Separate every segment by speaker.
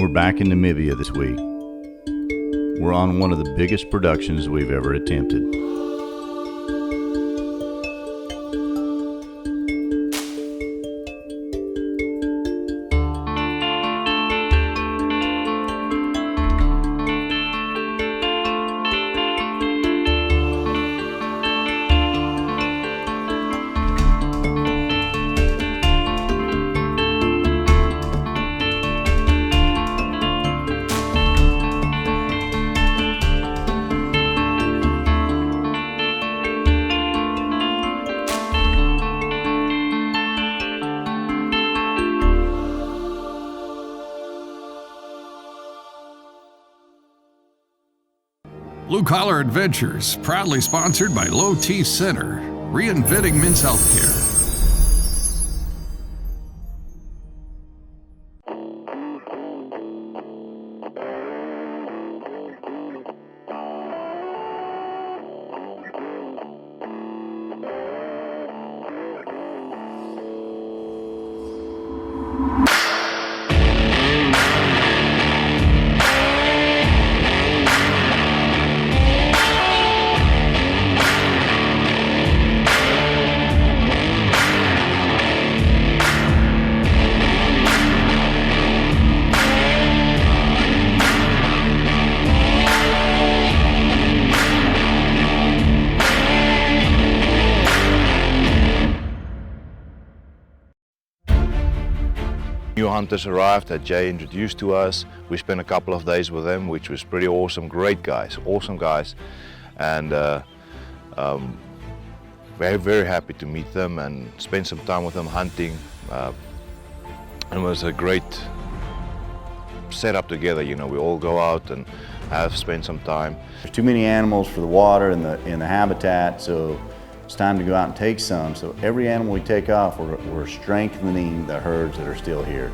Speaker 1: We're back in Namibia this week. We're on one of the biggest productions we've ever attempted.
Speaker 2: Blue Collar Adventures, proudly sponsored by Low T Center, reinventing men's healthcare.
Speaker 1: New hunters arrived that Jay introduced to us. We spent a couple of days with them, which was pretty awesome. Great guys, awesome guys, and very, very happy to meet them and spend some time with them hunting. It was a great setup together. You know, we all go out and have spent some time. There's too many animals for the water and the habitat, so it's time to go out and take some. So every animal we take off, we're strengthening the herds that are still here.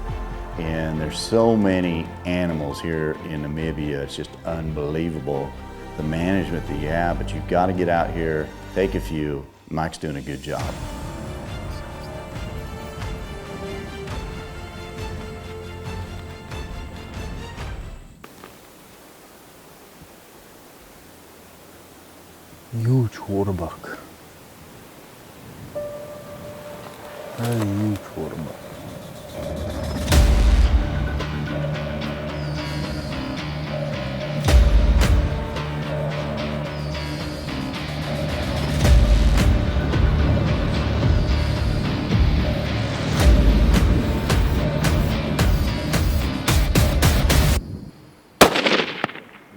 Speaker 1: And there's so many animals here in Namibia, it's just unbelievable the management that you have, but you've got to get out here, take a few. Mike's doing a good job.
Speaker 3: Huge waterbuck. Very huge waterbuck.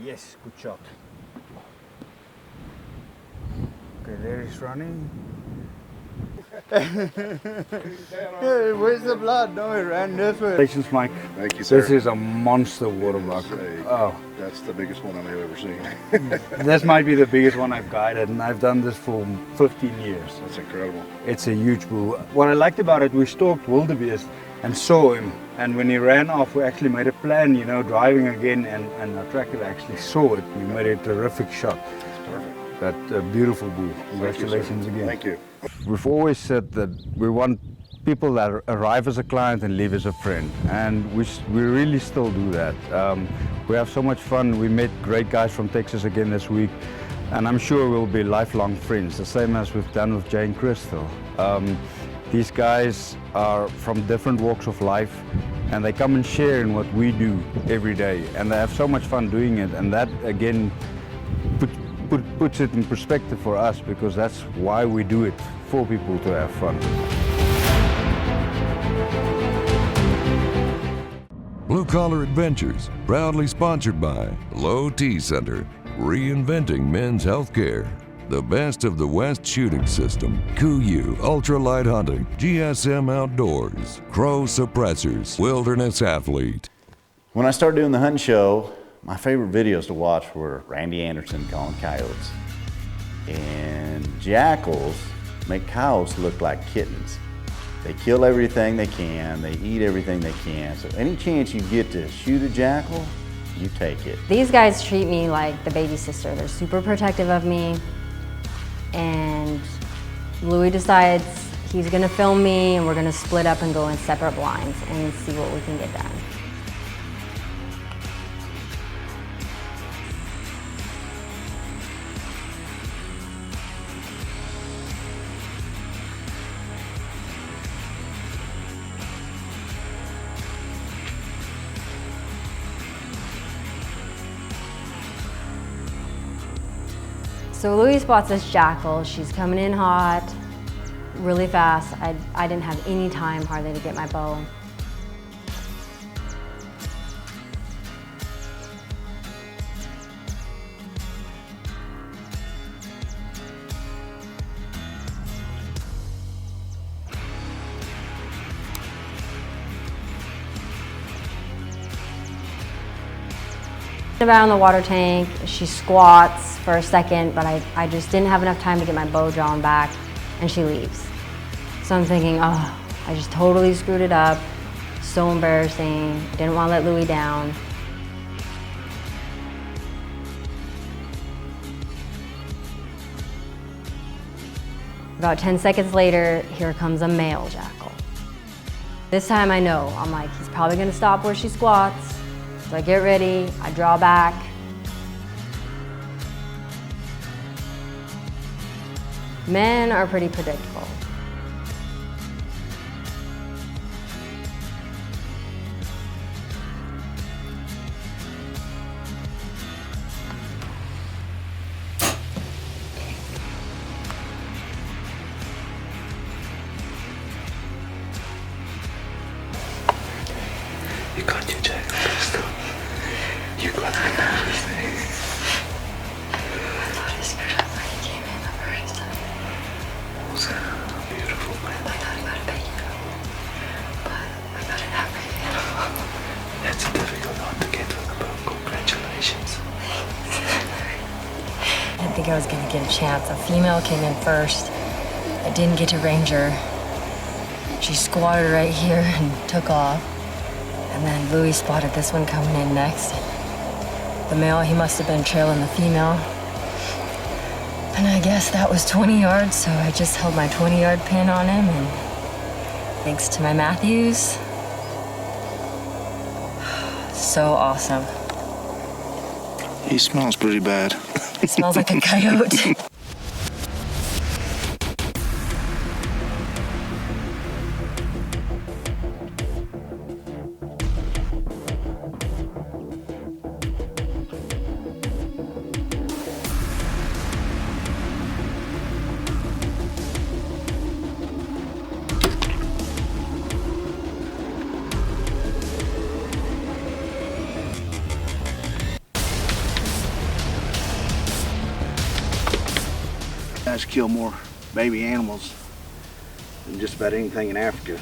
Speaker 3: Yes, good shot. Okay, there he's running. Hey, where's the blood? No, he ran this way. Congratulations, Mike.
Speaker 4: Thank you, sir.
Speaker 3: This is a monster waterbuck. Oh,
Speaker 4: That's the biggest one I've ever seen.
Speaker 3: this might be the biggest one I've guided, and I've done this for 15 years.
Speaker 4: That's incredible.
Speaker 3: It's a huge bull. What I liked about it, we stalked wildebeest and saw him, and when he ran off, we actually made a plan, you know, driving again, and our tracker actually saw it. We made a terrific shot.
Speaker 4: That's perfect.
Speaker 3: But a beautiful bull. Congratulations again.
Speaker 4: Thank you.
Speaker 3: We've always said that we want people that arrive as a client and leave as a friend, and we really still do that. We have so much fun. We met great guys from Texas again this week, and I'm sure we'll be lifelong friends, the same as we've done with Jay and Crystal. These guys are from different walks of life, and they come and share in what we do every day, and they have so much fun doing it, and that again puts it in perspective for us, because that's why we do it, for people to have fun.
Speaker 5: Blue Collar Adventures, proudly sponsored by Low T Center, reinventing men's healthcare. The best of the West Shooting System, KUIU Ultralight Hunting, GSM Outdoors, Crow Suppressors, Wilderness Athlete.
Speaker 1: When I started doing the hunting show, my favorite videos to watch were Randy Anderson calling coyotes. And jackals make coyotes look like kittens. They kill everything they can, they eat everything they can. So any chance you get to shoot a jackal, you take it.
Speaker 6: These guys treat me like the baby sister. They're super protective of me. And Louis decides he's gonna film me, and we're gonna split up and go in separate blinds and see what we can get done. So Louis spots this jackal. She's coming in hot, really fast. I didn't have any time hardly to get my bow. About in the water tank, she squats for a second, but I just didn't have enough time to get my bow drawn back, and she leaves. So I'm thinking, oh, I just totally screwed it up. So embarrassing. Didn't want to let Louis down. About 10 seconds later, here comes a male jackal. This time I know, I'm like, he's probably gonna stop where she squats. So I get ready, I draw back. Men are pretty predictable.
Speaker 7: You got your jacket pistol. You got the everything.
Speaker 8: I thought he screwed up when he came in the first time.
Speaker 7: Was beautiful, man.
Speaker 8: I thought he got a big animal, but I got an African animal.
Speaker 7: That's a difficult one to get from the book. Congratulations.
Speaker 8: I didn't think I was going to get a chance. A female came in first. I didn't get to range her. She squatted right here and took off. And then Louis spotted this one coming in next. The male, he must have been trailing the female. And I guess that was 20 yards, so I just held my 20-yard pin on him, and thanks to my Matthews, so awesome.
Speaker 7: He smells pretty bad.
Speaker 8: It smells like a coyote.
Speaker 4: Guys kill more baby animals than just about anything in Africa.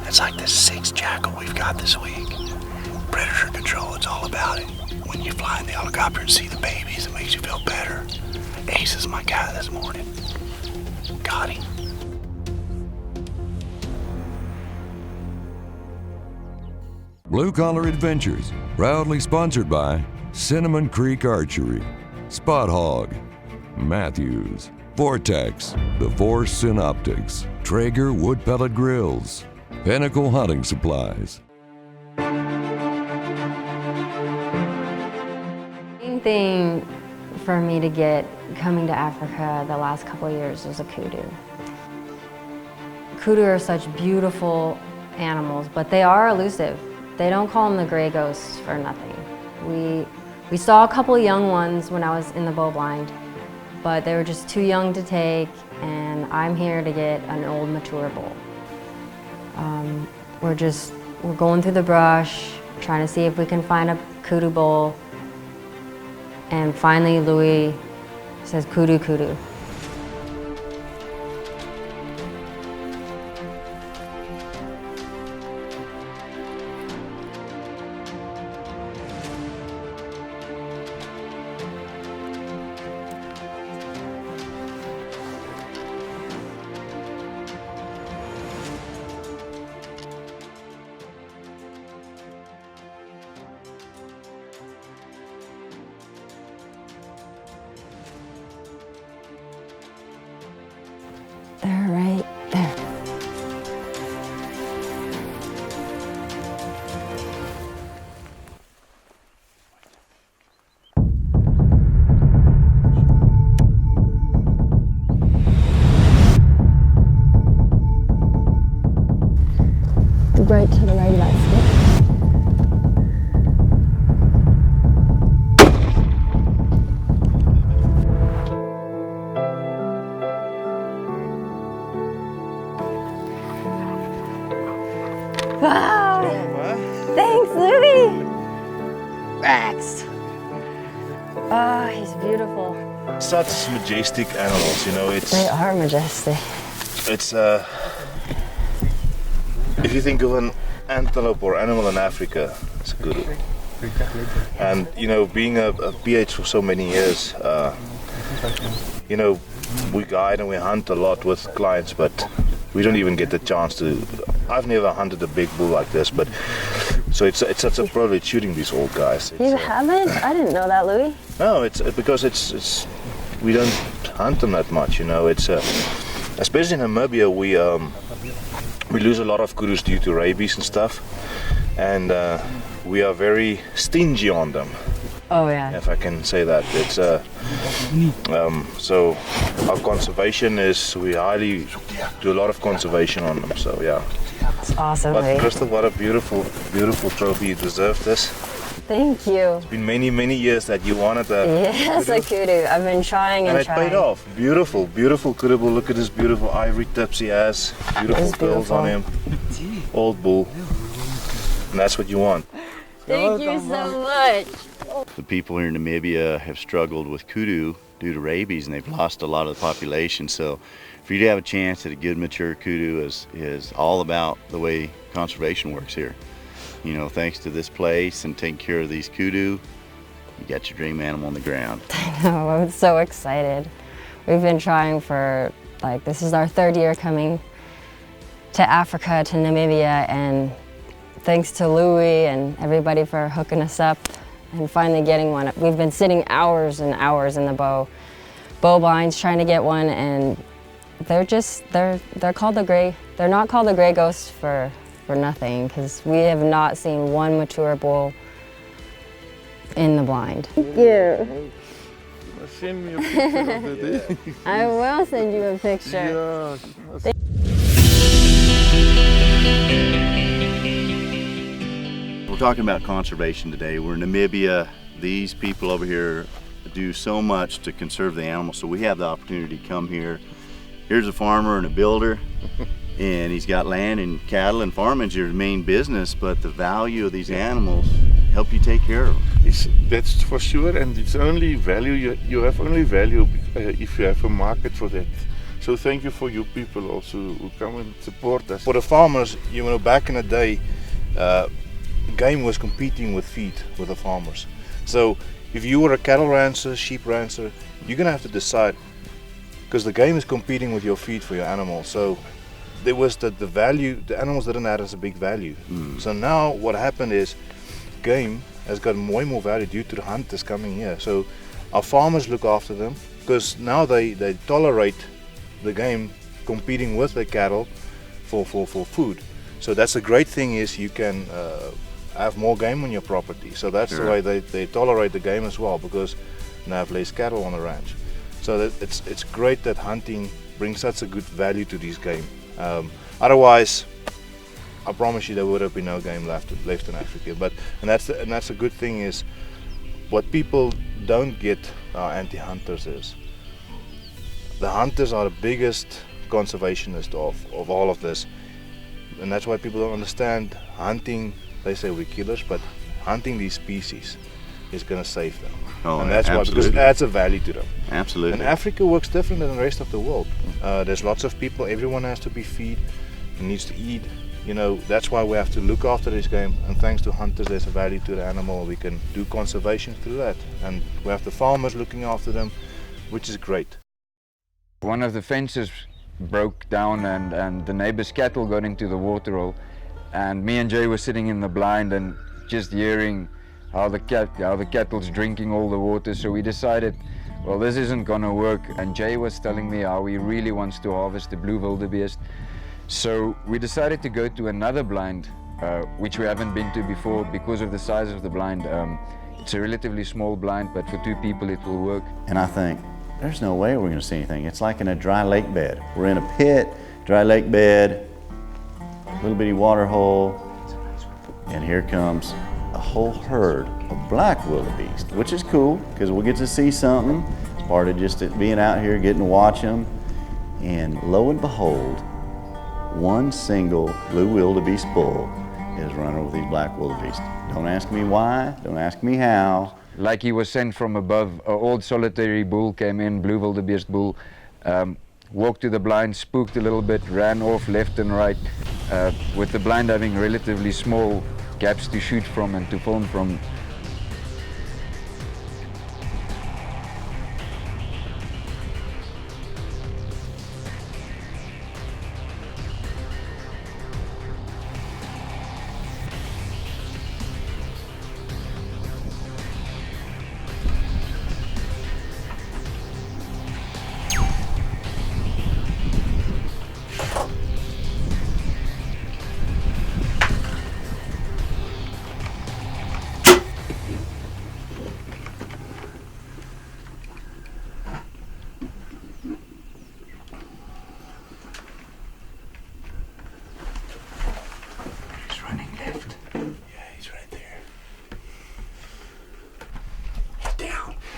Speaker 7: It's like the 6th jackal we've got this week. Predator control, it's all about it. When you fly in the helicopter and see the babies, it makes you feel better. Ace is my guy this morning. Got him.
Speaker 5: Blue Collar Adventures, proudly sponsored by Cinnamon Creek Archery, Spot Hog, Matthews, Vortex, The Force Synoptics, Traeger Wood Pellet Grills, Pinnacle Hunting Supplies.
Speaker 6: Main thing for me to get coming to Africa the last couple of years was a kudu. Kudu are such beautiful animals, but they are elusive. They don't call them the gray ghosts for nothing. We saw a couple of young ones when I was in the bow blind, but they were just too young to take, and I'm here to get an old mature bull. We're going through the brush, trying to see if we can find a kudu bull, and finally Louis says kudu kudu. Oh, he's beautiful.
Speaker 1: Such majestic animals, you know.
Speaker 6: They are majestic.
Speaker 1: It's if you think of an antelope or animal in Africa, it's a kudu. And you know, being a PH for so many years, you know, we guide and we hunt a lot with clients, but we don't even get the chance to. I've never hunted a big bull like this, but so it's such a privilege shooting these old guys.
Speaker 6: You haven't? I didn't know that, Louis.
Speaker 1: No, it's because it's we don't hunt them that much, you know. It's especially in Namibia, we lose a lot of kudus due to rabies and stuff, and we are very stingy on them.
Speaker 6: Oh yeah.
Speaker 1: If I can say that, it's so our conservation is we highly do a lot of conservation on them. So yeah.
Speaker 6: It's awesome,
Speaker 1: But
Speaker 6: Louis.
Speaker 1: Crystal, what a beautiful, beautiful trophy! You deserve this.
Speaker 6: Thank you.
Speaker 1: It's been many, many years that you wanted a
Speaker 6: Yes, a kudu. I've been trying and
Speaker 1: and it
Speaker 6: trying.
Speaker 1: paid off. Beautiful, beautiful kudu bull. Look at this beautiful ivory tips he has. Beautiful
Speaker 6: It's
Speaker 1: curls on him. Old bull. And that's what you want.
Speaker 6: Thank you so much.
Speaker 9: The people here in Namibia have struggled with kudu due to rabies, and they've lost a lot of the population. So for you to have a chance at a good mature kudu is all about the way conservation works here. You know, thanks to this place and taking care of these kudu, you got your dream animal on the ground.
Speaker 6: Oh, I'm so excited. We've been trying for, like, this is our 3rd year coming to Africa, to Namibia, and thanks to Louis and everybody for hooking us up and finally getting one. We've been sitting hours and hours in the bow blinds trying to get one, and they're called the gray. They're not called the gray ghost for nothing, because we have not seen one mature bull in the blind. Thank you.
Speaker 10: Send me a picture of it.
Speaker 6: I will send you a picture.
Speaker 10: Yeah.
Speaker 9: We're talking about conservation today. We're in Namibia. These people over here do so much to conserve the animals, so we have the opportunity to come here. Here's a farmer and a builder, and he's got land and cattle, and farming's your main business, but the value of these animals help you take care of them.
Speaker 10: That's for sure, and it's only value, you have only value if you have a market for that. So thank you for you people also who come and support us.
Speaker 1: For the farmers, you know, back in the day, game was competing with feed with the farmers. So if you were a cattle rancher, sheep rancher, you're gonna have to decide, because the game is competing with your feed for your animal. So there was the value, the animals didn't add as a big value. So now what happened is game has got way more value due to the hunters coming here. So our farmers look after them, because now they tolerate the game competing with the cattle for food. So that's a great thing, is you can have more game on your property. So that's the way they tolerate the game as well, because they have less cattle on the ranch. So it's great that hunting brings such a good value to this game. Otherwise, I promise you there would have been no game left in Africa. And that's a good thing, is what people don't get, anti-hunters, is the hunters are the biggest conservationists of all of this, and that's why people don't understand hunting. They say we're killers, but hunting these species is going to save them.
Speaker 9: Oh,
Speaker 1: and that's why, because it adds a value to them.
Speaker 9: Absolutely.
Speaker 1: And Africa works different than the rest of the world. There's lots of people, everyone has to be fed, needs to eat. You know, that's why we have to look after this game, and thanks to hunters there's a value to the animal. We can do conservation through that, and we have the farmers looking after them, which is great.
Speaker 3: One of the fences broke down, and the neighbor's cattle got into the water hole, and me and Jay were sitting in the blind and just hearing how the cattle's drinking all the water. So we decided, well, this isn't gonna work. And Jay was telling me how he really wants to harvest the blue wildebeest. So we decided to go to another blind, which we haven't been to before because of the size of the blind. It's a relatively small blind, but for 2 people it will work.
Speaker 9: And I think, there's no way we're gonna see anything. It's like in a dry lake bed. We're in a pit, dry lake bed, little bitty water hole, and here comes a whole herd of black wildebeest, which is cool, because we'll get to see something. It's part of just being out here, getting to watch them. And lo and behold, one single blue wildebeest bull is running with these black wildebeest. Don't ask me why, don't ask me how,
Speaker 3: like he was sent from above. An old solitary bull came in, blue wildebeest bull, walked to the blind, spooked a little bit, ran off left and right, with the blind having relatively small gaps to shoot from and to film from.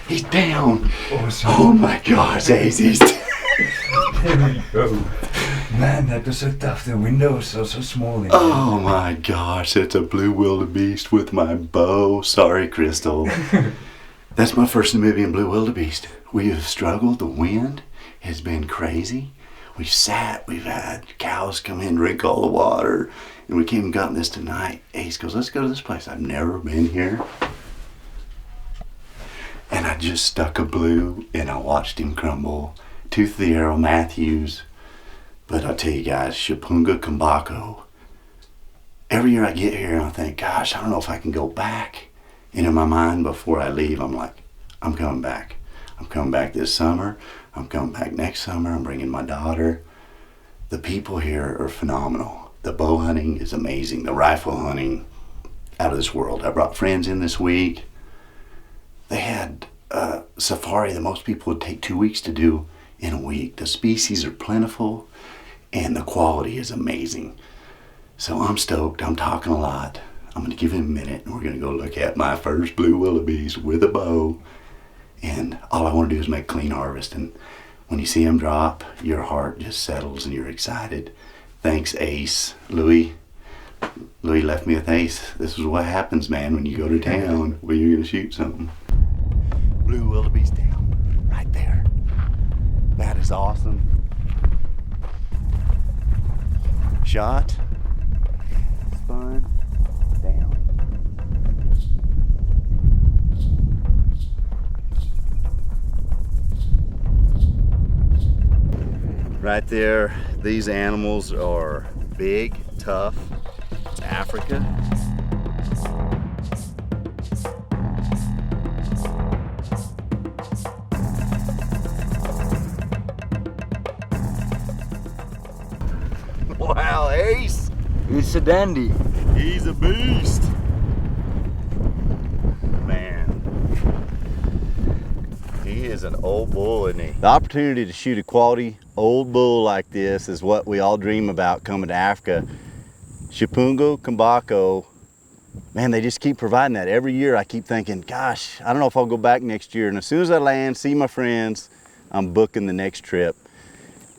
Speaker 7: He's down. Awesome. Oh my gosh, Ace, he's down.
Speaker 3: There we go. Man, that was so tough. The window was so small.
Speaker 7: Oh my gosh, it's a blue wildebeest with my bow. Sorry, Crystal. That's my first Namibian blue wildebeest. We have struggled. The wind has been crazy. We've sat, we've had cows come in, drink all the water, and we came and gotten this tonight. Ace goes, let's go to this place. I've never been here. And I just stuck a blue and I watched him crumble. Tooth of the arrow, Matthews. But I'll tell you guys, Chipunga Kambako. Every year I get here and I think, gosh, I don't know if I can go back. And in my mind before I leave, I'm like, I'm coming back. I'm coming back this summer. I'm coming back next summer. I'm bringing my daughter. The people here are phenomenal. The bow hunting is amazing. The rifle hunting, out of this world. I brought friends in this week. They had a safari that most people would take 2 weeks to do in a week. The species are plentiful and the quality is amazing. So I'm stoked. I'm talking a lot. I'm going to give him a minute and we're going to go look at my first blue wildebeest with a bow. And all I want to do is make clean harvest. And when you see him drop, your heart just settles and you're excited. Thanks, Ace. Louis left me with Ace. This is what happens, man, when you go to town where you're going to shoot something. Blue wildebeest down, right there. That is awesome. Shot. Spun. Down. Right there, these animals are big, tough. It's Africa. Wow, Ace!
Speaker 3: He's a dandy.
Speaker 7: He's a beast! Man. He is an old bull, isn't he? The opportunity to shoot a quality old bull like this is what we all dream about coming to Africa. Chipunga Kambako, man, they just keep providing that. Every year I keep thinking, gosh, I don't know if I'll go back next year. And as soon as I land, see my friends, I'm booking the next trip.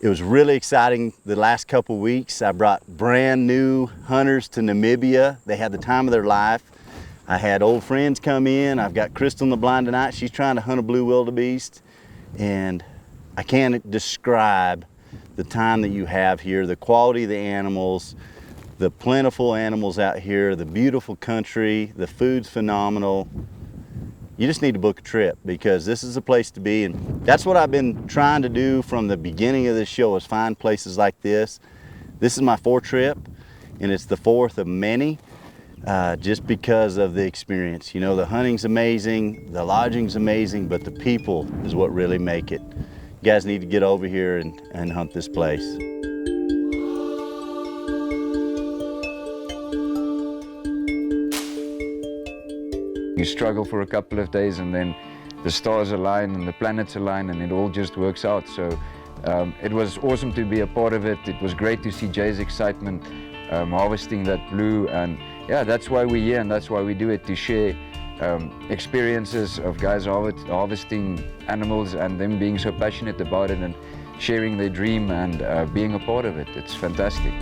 Speaker 7: It was really exciting the last couple weeks. I brought brand new hunters to Namibia. They had the time of their life. I had old friends come in. I've got Crystal in the blind tonight. She's trying to hunt a blue wildebeest. And I can't describe the time that you have here, the quality of the animals, the plentiful animals out here, the beautiful country, the food's phenomenal. You just need to book a trip because this is a place to be, and that's what I've been trying to do from the beginning of this show is find places like this. This is my fourth trip, and it's the fourth of many, just because of the experience. You know, the hunting's amazing, the lodging's amazing, but the people is what really make it. You guys need to get over here and hunt this place.
Speaker 3: You struggle for a couple of days and then the stars align and the planets align and it all just works out. So it was awesome to be a part of it. It was great to see Jay's excitement harvesting that blue, and yeah, that's why we're here and that's why we do it, to share experiences of guys harvesting animals and them being so passionate about it and sharing their dream and being a part of it. It's fantastic.